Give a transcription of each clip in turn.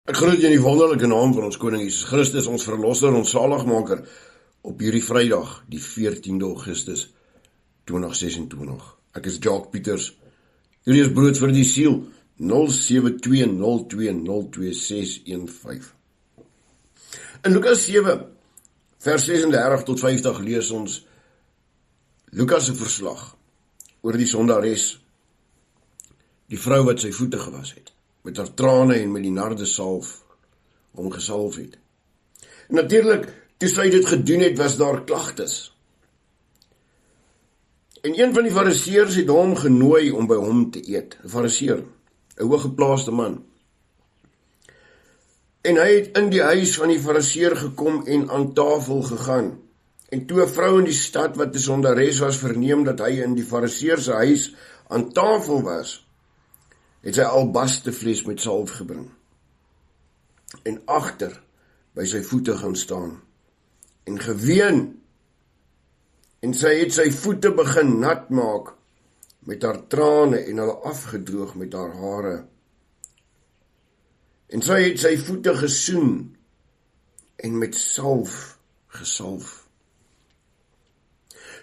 Ek groet julle in die wonderlike naam van ons Koning Jesus Christus, ons Verlosser, ons Saligmaker, op hierdie Vrydag, die 14de Augustus 2026. Ek is Jacques Pieters. Hierdie is brood vir die siel, 0720202615. In Lukas 7, vers 36 tot 50 lees ons Lukas se verslag oor die sondares, die vrou wat sy voete gewas het, met haar trane en met die nardesalf hom gesalf het. En natuurlik, toe sy dit gedoen het, was daar klagtes. En een van die fariseërs het hom genooi om by hom te eet. 'n Fariseër, 'n hooggeplaaste man. En hy het in die huis van die fariseër gekom en aan tafel gegaan. En toe 'n vrou in die stad wat 'n sondares was verneem dat hy in die fariseër se huis aan tafel was, het sy albastefles met salf gebring en agter by sy voete gaan staan en geween, en sy het sy voete begin nat maak met haar trane en hulle afgedroog met haar hare, en sy het sy voete gesoen en met salf gesalf.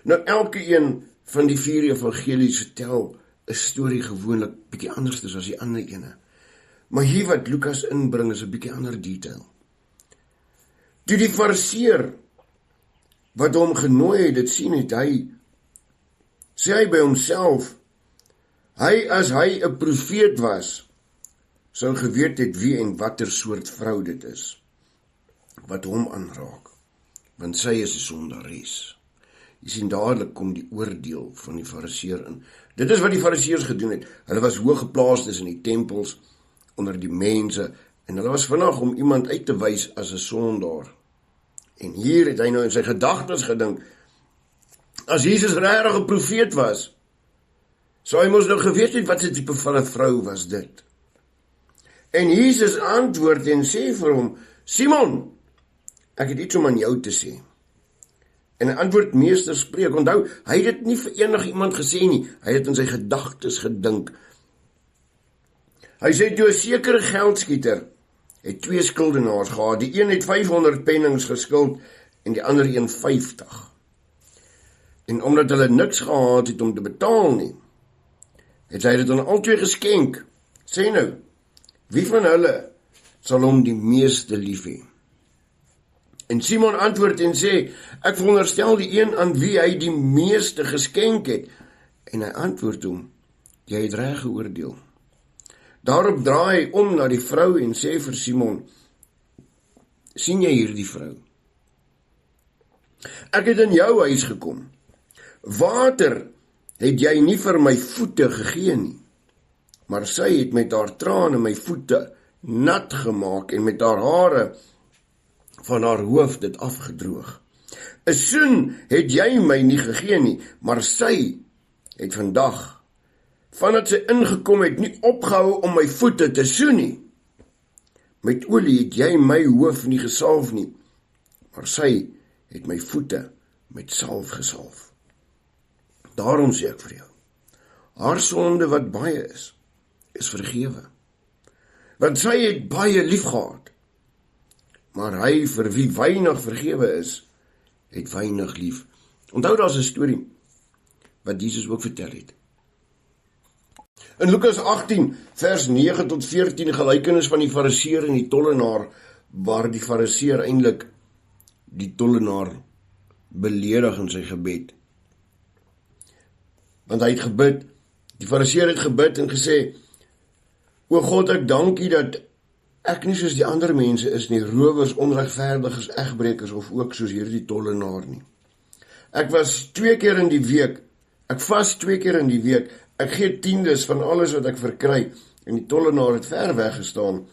Nou elke een van die 4 evangelies vertel 'n storie gewoonlik bietjie anders as die ander ene. Maar hier wat Lukas inbring is 'n bietjie ander detail. Toe die fariseer wat hom genooi het, dit sien het, sê hy by homself, as hy 'n profeet was, sou geweet het wie en watter soort vrou dit is, wat hom aanraak, want sy is 'n sondares. Jy sien, dadelik kom die oordeel van die fariseer in. Dit is wat die fariseërs gedoen het. Hulle was hoog geplaasd in die tempels, onder die mense, en hulle was vinnig om iemand uit te wys as 'n sondaar. En hier het hy nou in sy gedagtes gedink, as Jesus regtig 'n profeet was, sou hy mos nou geweet het wat se tipe van 'n vrou was dit. En Jesus antwoord en sê vir hom, Simon, ek het iets om aan jou te sê. En hy antwoord, meester, spreek. Onthou, hy het dit nie vir enigiemand gesê nie, hy het in sy gedagtes gedink. Hy sê, toe 'n sekere geldskieter het 2 skuldenaars gehad, die een het 500 pennings geskuld en die ander 50. En omdat hulle niks gehad het om te betaal nie, het hy dit aan albei geskenk. Sê nou, wie van hulle sal hom die meeste lief hê? En Simon antwoord en sê, ek veronderstel die een aan wie hy die meeste geskenk het. En hy antwoord hom, jy het reg geoordeel. Daarop draai hy om na die vrou en sê vir Simon, sien jy hierdie vrou? Ek het in jou huis gekom. Water het jy nie vir my voete gegee nie, maar sy het met haar trane my voete nat gemaak en met haar hare van haar hoof dit afgedroog. 'n Soen het jy my nie gegee nie, maar sy het vandag, vandat sy ingekom het, nie opgehou om my voete te soen nie. Met olie het jy my hoof nie gesalf nie, maar sy het my voete met salf gesalf. Daarom sê ek vir jou, haar sonde wat baie is vergewe, want sy het baie lief gehad. Maar hy vir wie weinig vergewe is, het weinig lief. Onthou, daar's 'n storie wat Jesus ook vertel het. In Lukas 18, vers 9 tot 14, gelykenis van die fariseer en die tollenaar, waar die fariseer eintlik die tollenaar beledig in sy gebed. Want hy het gebid, die fariseer het gebid en gesê, o God, ek dank U dat ek nie soos die ander mense is nie, rowers, onregverdiges, egbrekers of ook soos hierdie tollenaar nie. Ek was 2 keer in die week, ek vas 2 keer in die week, ek gee 10des van alles wat ek verkry, en die tollenaar het ver weggestaan,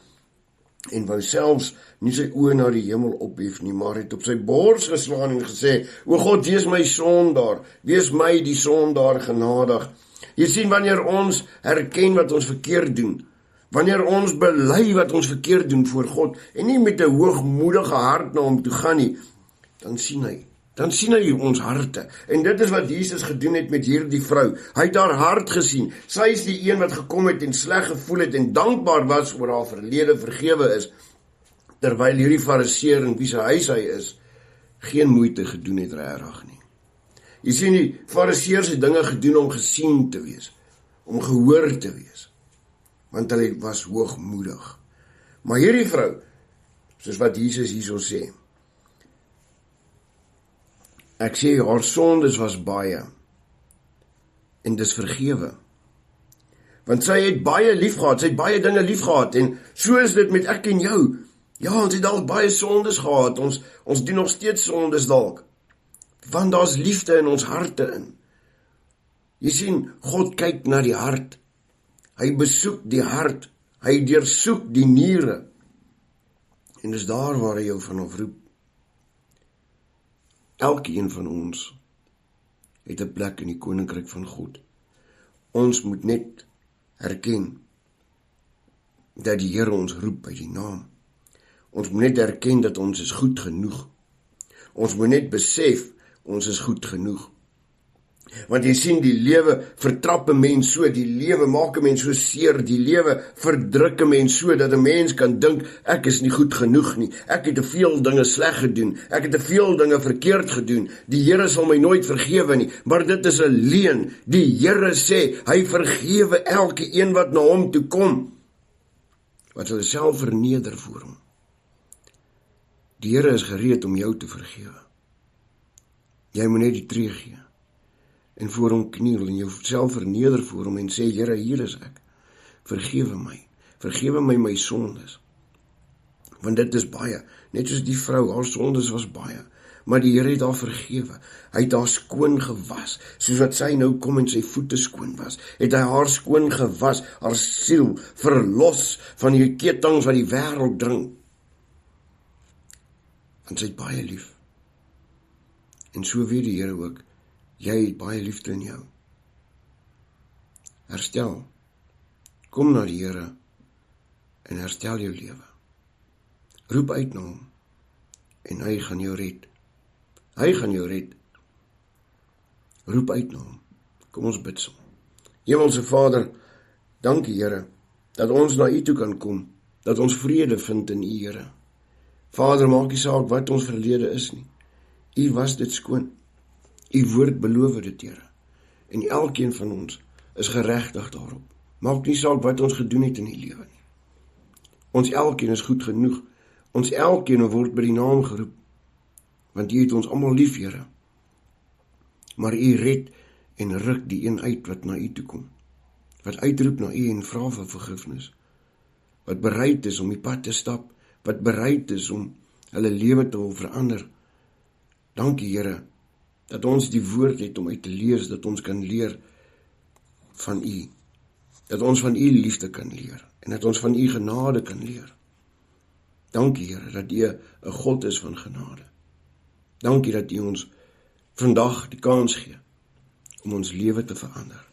en wou selfs nie sy oë na die hemel ophef nie, maar het op sy bors geslaan en gesê, o God, wees my sondaar, wees my die sondaar genadig. Jy sien, wanneer ons herken wat ons verkeerd doen, wanneer ons bely wat ons verkeerd doen voor God, en nie met 'n hoogmoedige hart na hom toe gaan nie, dan sien hy, dan sien hy ons harte. En dit is wat Jesus gedoen het met hierdie vrou. Hy het haar hart gesien. Sy is die een wat gekom het en sleg gevoel het en dankbaar was oor haar verlede vergewe is, terwyl hierdie fariseer in wie sy huis hy is, geen moeite gedoen het regtig nie. Jy sien, die fariseërs het dinge gedoen om gesien te wees, om gehoor te wees, want hulle was hoogmoedig. Maar hierdie vrou, soos wat Jesus hierso sê, ek sê, haar sondes was baie, en dis vergewe. Want sy het baie lief gehad, sy het baie dinge lief gehad, en so is dit met ek en jou. Ja, ons het dalk baie sondes gehad, ons doen nog steeds sondes dalk, want daar's liefde in ons harte in. Jy sien, God kyk na die hart, hy besoek die hart, hy deursoek die niere, en dis daar waar hy jou vanaf roep. Elkeen van ons het 'n plek in die koninkryk van God. Ons moet net erken dat die Here ons roep by die naam. Ons moet net erken dat ons is goed genoeg. Ons moet net besef, ons is goed genoeg. Want jy sien, die lewe vertrap 'n mens so, die lewe maak 'n mens so seer, die lewe verdruk 'n mens so, dat 'n mens kan dink, ek is nie goed genoeg nie, ek het te veel dinge sleg gedoen, ek het te veel dinge verkeerd gedoen, die Here sal my nooit vergewe nie, maar dit is 'n leuen. Die Here sê, hy vergewe elke een wat na hom toe kom, wat hulle self verneder voor hom. Die Here is gereed om jou te vergewe. Jy moet net die tree gee, en voor hom kniel, en jouself verneder voor hom, en sê, Here, hier is ek, vergewe my my sondes, want dit is baie, net soos die vrou, haar sondes was baie, maar die Here het haar vergewe, hy het haar skoon gewas, soos wat sy nou kom en sy voete skoon was, het hy haar skoon gewas, haar siel verlos van die kettinge wat die wêreld dring, want sy het baie lief, en so weet die Here ook, jy het baie liefde in jou. Herstel, kom na die Here, en herstel jou lewe. Roep uit na hom, en hy gaan jou red. Hy gaan jou red. Roep uit na hom. Kom ons bid saam. Hemelse Vader, dankie Here, dat ons na U toe kan kom, dat ons vrede vind in U Here. Vader, maak nie saak wat ons verlede is nie. U was dit skoon. U woord beloof dit, Here. En elkeen van ons is geregtig daarop. Maak nie saak wat ons gedoen het in die lewe nie. Ons elkeen is goed genoeg. Ons elkeen word by die naam geroep. Want U het ons almal lief, Here. Maar U red en ruk die een uit wat na U toe kom. Wat uitroep na U en vra vir vergifnis. Wat bereid is om die pad te stap. Wat bereid is om hulle lewe te wil verander. Dankie, Here, dat ons die woord het om uit te lees, dat ons kan leer van U. Dat ons van U liefde kan leer, en dat ons van U genade kan leer. Dankie, Here, dat U 'n God is van genade. Dankie dat U ons vandag die kans gee om ons lewe te verander.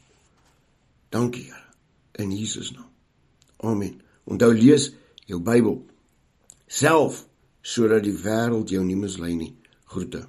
Dankie, Here, in Jesus naam. Amen. Onthou, lees jou Bybel self, sodat die wêreld jou nie mislei nie. Groete.